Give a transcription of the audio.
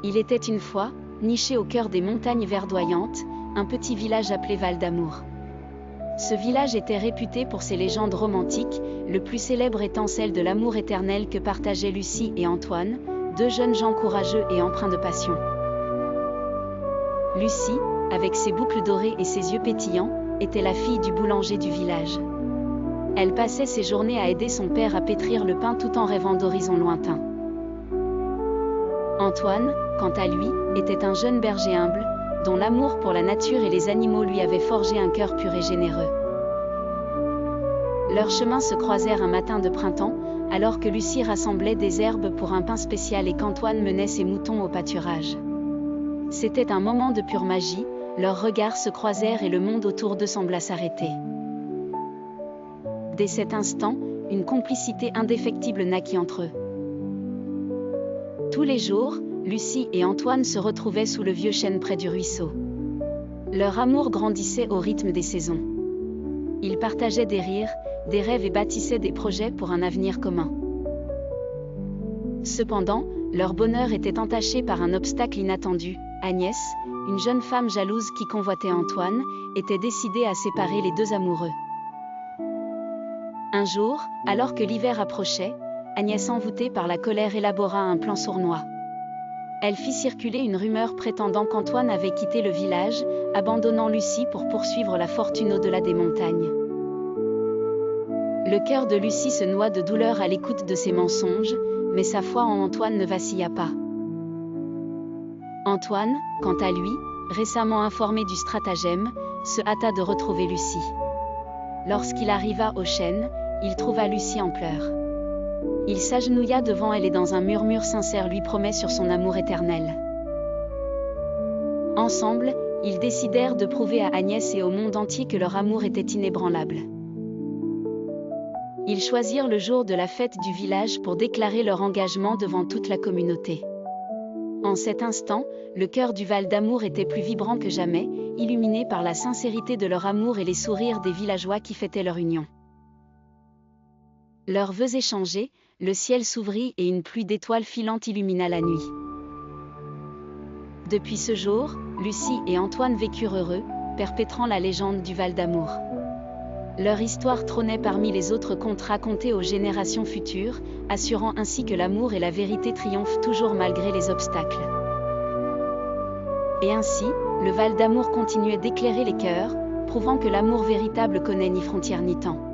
Il était une fois, niché au cœur des montagnes verdoyantes, un petit village appelé Val d'Amour. Ce village était réputé pour ses légendes romantiques, le plus célèbre étant celle de l'amour éternel que partageaient Lucie et Antoine, deux jeunes gens courageux et empreints de passion. Lucie, avec ses boucles dorées et ses yeux pétillants, était la fille du boulanger du village. Elle passait ses journées à aider son père à pétrir le pain tout en rêvant d'horizons lointains. Antoine, quant à lui, était un jeune berger humble, dont l'amour pour la nature et les animaux lui avait forgé un cœur pur et généreux. Leurs chemins se croisèrent un matin de printemps, alors que Lucie rassemblait des herbes pour un pain spécial et qu'Antoine menait ses moutons au pâturage. C'était un moment de pure magie, leurs regards se croisèrent et le monde autour d'eux sembla s'arrêter. Dès cet instant, une complicité indéfectible naquit entre eux. Tous les jours, Lucie et Antoine se retrouvaient sous le vieux chêne près du ruisseau. Leur amour grandissait au rythme des saisons. Ils partageaient des rires, des rêves et bâtissaient des projets pour un avenir commun. Cependant, leur bonheur était entaché par un obstacle inattendu. Agnès, une jeune femme jalouse qui convoitait Antoine, était décidée à séparer les deux amoureux. Un jour, alors que l'hiver approchait, Agnès, envoûtée par la colère, élabora un plan sournois. Elle fit circuler une rumeur prétendant qu'Antoine avait quitté le village, abandonnant Lucie pour poursuivre la fortune au-delà des montagnes. Le cœur de Lucie se noua de douleur à l'écoute de ces mensonges, mais sa foi en Antoine ne vacilla pas. Antoine, quant à lui, récemment informé du stratagème, se hâta de retrouver Lucie. Lorsqu'il arriva au chêne, il trouva Lucie en pleurs. Il s'agenouilla devant elle et dans un murmure sincère lui promet sur son amour éternel. Ensemble, ils décidèrent de prouver à Agnès et au monde entier que leur amour était inébranlable. Ils choisirent le jour de la fête du village pour déclarer leur engagement devant toute la communauté. En cet instant, le cœur du Val d'Amour était plus vibrant que jamais, illuminé par la sincérité de leur amour et les sourires des villageois qui fêtaient leur union. Leurs vœux échangés, le ciel s'ouvrit et une pluie d'étoiles filantes illumina la nuit. Depuis ce jour, Lucie et Antoine vécurent heureux, perpétrant la légende du Val d'Amour. Leur histoire trônait parmi les autres contes racontés aux générations futures, assurant ainsi que l'amour et la vérité triomphent toujours malgré les obstacles. Et ainsi, le Val d'Amour continuait d'éclairer les cœurs, prouvant que l'amour véritable connaît ni frontières ni temps.